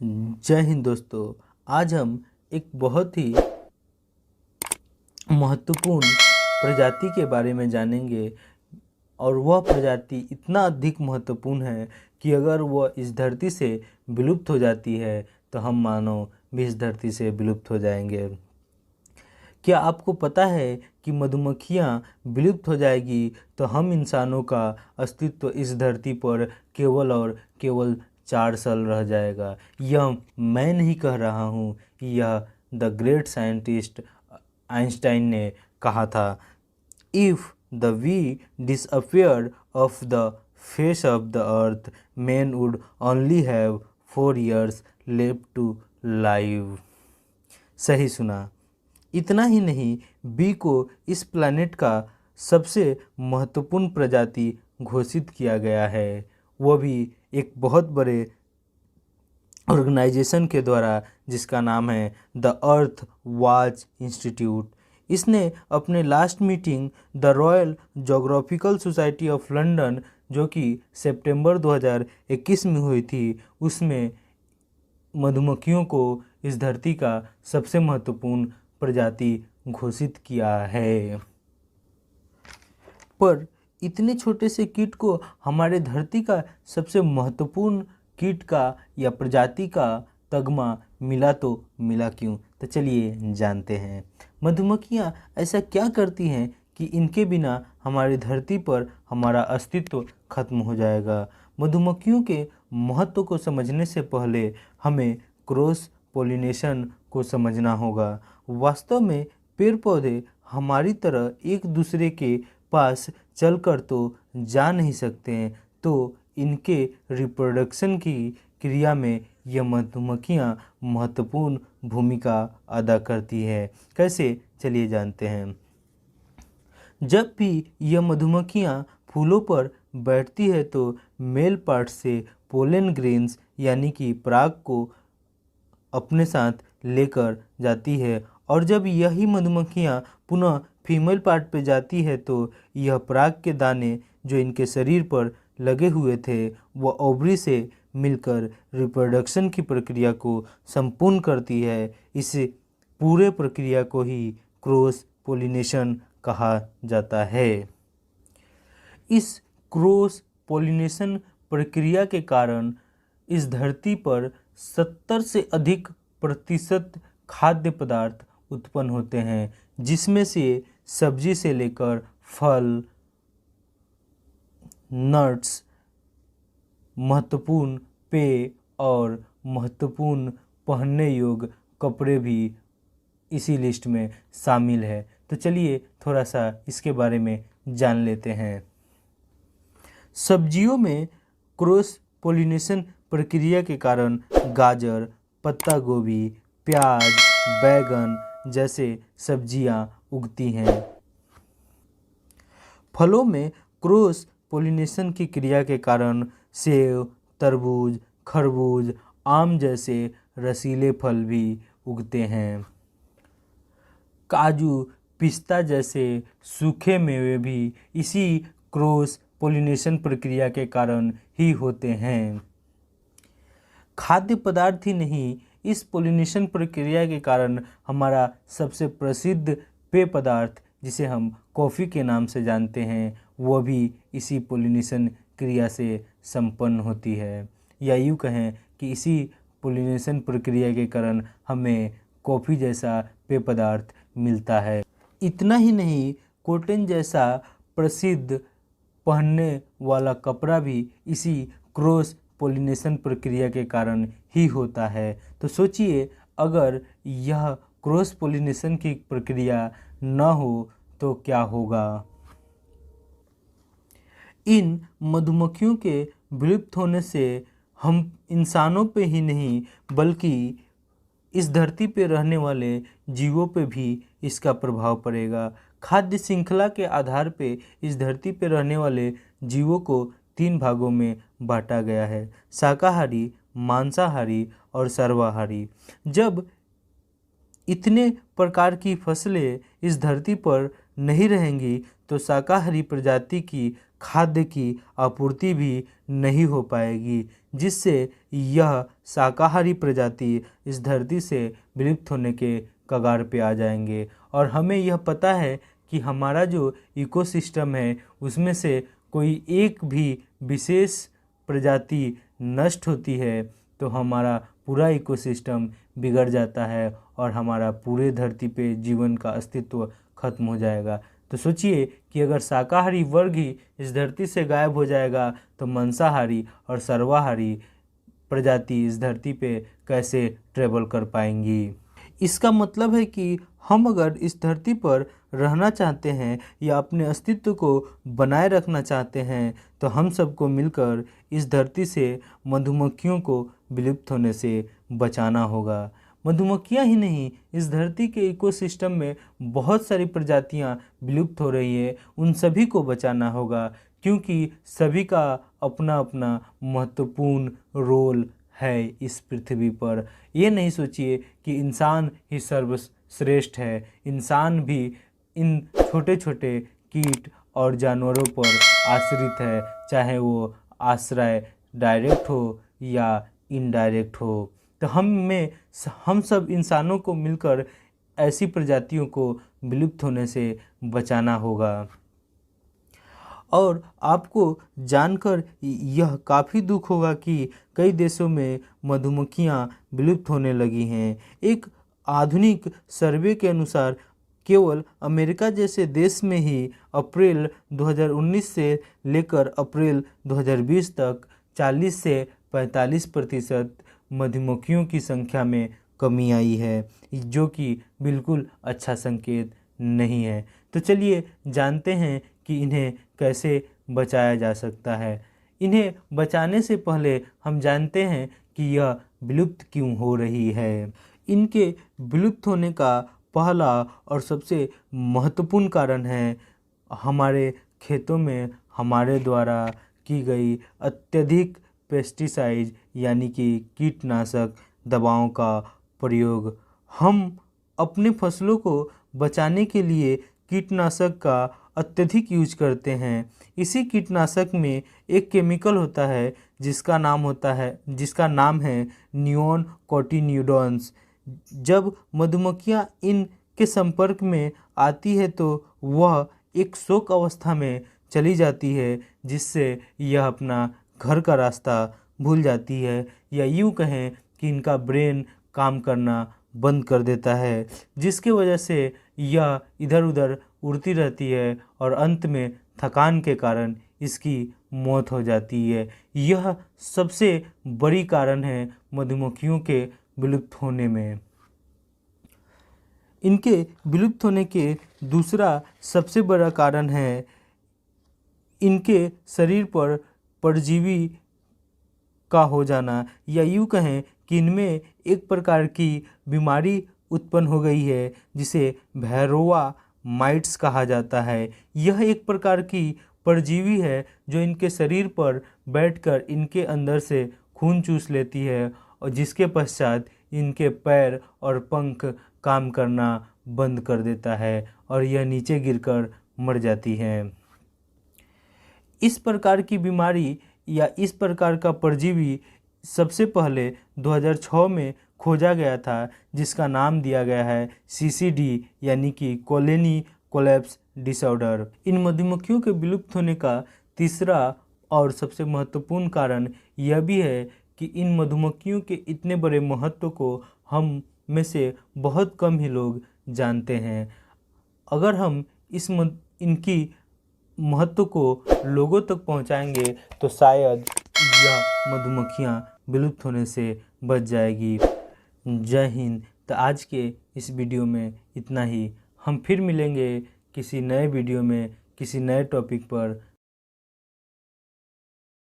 जय हिंद दोस्तों। आज हम एक बहुत ही महत्वपूर्ण प्रजाति के बारे में जानेंगे और वह प्रजाति इतना अधिक महत्वपूर्ण है कि अगर वह इस धरती से विलुप्त हो जाती है तो हम मानव भी इस धरती से विलुप्त हो जाएंगे। क्या आपको पता है कि मधुमक्खियाँ विलुप्त हो जाएगी तो हम इंसानों का अस्तित्व इस धरती पर केवल और केवल 4 साल रह जाएगा। यह मैं नहीं कह रहा हूँ, यह द ग्रेट साइंटिस्ट आइंस्टाइन ने कहा था। If the bee disappear off the face of the earth, man would only have 4 years left to live. सही सुना। इतना ही नहीं, बी को इस प्लैनेट का सबसे महत्वपूर्ण प्रजाति घोषित किया गया है, वह भी एक बहुत बड़े ऑर्गेनाइजेशन के द्वारा जिसका नाम है द अर्थ वॉच इंस्टीट्यूट। इसने अपने last meeting the royal geographical society of London, जो कि सितंबर 2021 में हुई थी, उसमें मधुमक्खियों को इस धरती का सबसे महत्वपूर्ण प्रजाति घोषित किया है। पर इतने छोटे से कीट को हमारे धरती का सबसे महत्वपूर्ण कीट का या प्रजाति का तगमा मिला तो मिला क्यों? तो चलिए जानते हैं। मधुमक्खियाँ ऐसा क्या करती हैं कि इनके बिना हमारी धरती पर हमारा अस्तित्व खत्म हो जाएगा। मधुमक्खियों के महत्व को समझने से पहले हमें क्रॉस पोलिनेशन को समझना होगा। वास्तव में पेड़ पौधे हमारी तरह एक दूसरे के पास चलकर तो जा नहीं सकते हैं, तो इनके रिप्रोडक्शन की क्रिया में यह मधुमक्खियाँ महत्वपूर्ण भूमिका अदा करती है। कैसे? चलिए जानते हैं। जब भी यह मधुमक्खियाँ फूलों पर बैठती है तो मेल पार्ट से पोलन ग्रेन्स यानी कि पराग को अपने साथ लेकर जाती है, और जब यही मधुमक्खियाँ पुनः फीमेल पार्ट पे जाती है तो यह पराग के दाने जो इनके शरीर पर लगे हुए थे वह ओवरी से मिलकर रिप्रोडक्शन की प्रक्रिया को संपूर्ण करती है। इस पूरे प्रक्रिया को ही क्रॉस पोलिनेशन कहा जाता है। इस क्रॉस पोलिनेशन प्रक्रिया के कारण इस धरती पर 70 से अधिक प्रतिशत खाद्य पदार्थ उत्पन्न होते हैं, जिसमें से सब्जी से लेकर फल, नट्स, महत्वपूर्ण पेय और महत्वपूर्ण पहनने योग्य कपड़े भी इसी लिस्ट में शामिल है। तो चलिए थोड़ा सा इसके बारे में जान लेते हैं। सब्जियों में क्रॉस पोलिनेशन प्रक्रिया के कारण गाजर, पत्ता गोभी, प्याज, बैगन जैसे सब्जियां उगती हैं। फलों में क्रॉस पोलिनेशन की क्रिया के कारण सेब, तरबूज, खरबूज, आम जैसे रसीले फल भी उगते हैं। काजू, पिस्ता जैसे सूखे मेवे भी इसी क्रॉस पोलिनेशन प्रक्रिया के कारण ही होते हैं। खाद्य पदार्थ ही नहीं, इस पोलिनेशन प्रक्रिया के कारण हमारा सबसे प्रसिद्ध पेय पदार्थ जिसे हम कॉफ़ी के नाम से जानते हैं वह भी इसी पोलिनेशन क्रिया से संपन्न होती है, या यूँ कहें कि इसी पोलिनेशन प्रक्रिया के कारण हमें कॉफ़ी जैसा पेय पदार्थ मिलता है। इतना ही नहीं, कॉटन जैसा प्रसिद्ध पहनने वाला कपड़ा भी इसी क्रॉस पोलिनेशन प्रक्रिया के कारण ही होता है। तो सोचिए, अगर यह क्रॉस पोलिनेशन की प्रक्रिया न हो तो क्या होगा। इन मधुमक्खियों के विलुप्त होने से हम इंसानों पे ही नहीं बल्कि इस धरती पे रहने वाले जीवों पे भी इसका प्रभाव पड़ेगा। खाद्य श्रृंखला के आधार पे इस धरती पे रहने वाले जीवों को 3 भागों में बांटा गया है: शाकाहारी, मांसाहारी और सर्वाहारी। जब इतने प्रकार की फसलें इस धरती पर नहीं रहेंगी तो शाकाहारी प्रजाति की खाद्य की आपूर्ति भी नहीं हो पाएगी, जिससे यह शाकाहारी प्रजाति इस धरती से विलुप्त होने के कगार पे आ जाएंगे। और हमें यह पता है कि हमारा जो इकोसिस्टम है उसमें से कोई एक भी विशेष प्रजाति नष्ट होती है तो हमारा पूरा इकोसिस्टम बिगड़ जाता है और हमारा पूरे धरती पे जीवन का अस्तित्व खत्म हो जाएगा। तो सोचिए कि अगर शाकाहारी वर्ग ही इस धरती से गायब हो जाएगा तो मांसाहारी और सर्वाहारी प्रजाति इस धरती पे कैसे ट्रेवल कर पाएंगी। इसका मतलब है कि हम अगर इस धरती पर रहना चाहते हैं या अपने अस्तित्व को बनाए रखना चाहते हैं तो हम सबको मिलकर इस धरती से मधुमक्खियों को विलुप्त होने से बचाना होगा। मधुमक्खियाँ ही नहीं, इस धरती के इकोसिस्टम में बहुत सारी प्रजातियाँ विलुप्त हो रही है, उन सभी को बचाना होगा, क्योंकि सभी का अपना अपना महत्वपूर्ण रोल है इस पृथ्वी पर। ये नहीं सोचिए कि इंसान ही सर्वश्रेष्ठ है, इंसान भी इन छोटे छोटे कीट और जानवरों पर आश्रित है, चाहे वो आश्रय डायरेक्ट हो या इनडायरेक्ट हो। तो हम सब इंसानों को मिलकर ऐसी प्रजातियों को विलुप्त होने से बचाना होगा। और आपको जानकर यह काफ़ी दुख होगा कि कई देशों में मधुमक्खियां विलुप्त होने लगी हैं। एक आधुनिक सर्वे के अनुसार केवल अमेरिका जैसे देश में ही अप्रैल 2019 से लेकर अप्रैल 2020 तक 40 से 45% मधुमक्खियों की संख्या में कमी आई है, जो कि बिल्कुल अच्छा संकेत नहीं है। तो चलिए जानते हैं कि इन्हें कैसे बचाया जा सकता है। इन्हें बचाने से पहले हम जानते हैं कि यह विलुप्त क्यों हो रही है। इनके विलुप्त होने का पहला और सबसे महत्वपूर्ण कारण है हमारे खेतों में हमारे द्वारा की गई अत्यधिक पेस्टिसाइड यानी कि कीटनाशक दवाओं का प्रयोग। हम अपने फसलों को बचाने के लिए कीटनाशक का अत्यधिक यूज करते हैं। इसी कीटनाशक में एक केमिकल होता है जिसका नाम है नियोनकोटिनोइड्स। जब मधुमक्खियां इनके संपर्क में आती है तो वह एक शोक अवस्था में चली जाती है, जिससे यह अपना घर का रास्ता भूल जाती है, या यूँ कहें कि इनका ब्रेन काम करना बंद कर देता है, जिसकी वजह से यह इधर उधर उड़ती रहती है और अंत में थकान के कारण इसकी मौत हो जाती है। यह सबसे बड़ी कारण है मधुमक्खियों के विलुप्त होने में। इनके विलुप्त होने के दूसरा सबसे बड़ा कारण है इनके शरीर पर परजीवी का हो जाना, या यूँ कहें कि इनमें एक प्रकार की बीमारी उत्पन्न हो गई है जिसे भैरोवा माइट्स कहा जाता है। यह एक प्रकार की परजीवी है जो इनके शरीर पर बैठकर इनके अंदर से खून चूस लेती है, और जिसके पश्चात इनके पैर और पंख काम करना बंद कर देता है और यह नीचे गिरकर मर जाती है। इस प्रकार की बीमारी या इस प्रकार का परजीवी सबसे पहले 2006 में खोजा गया था, जिसका नाम दिया गया है CCD यानी कि कॉलोनी कोलैप्स डिसऑर्डर। इन मधुमक्खियों के विलुप्त होने का तीसरा और सबसे महत्वपूर्ण कारण यह भी है कि इन मधुमक्खियों के इतने बड़े महत्व को हम में से बहुत कम ही लोग जानते हैं। अगर हम इनकी महत्व को लोगों तक पहुंचाएंगे तो शायद यह मधुमक्खियां विलुप्त होने से बच जाएगी। जय हिंद। तो आज के इस वीडियो में इतना ही। हम फिर मिलेंगे किसी नए वीडियो में किसी नए टॉपिक पर।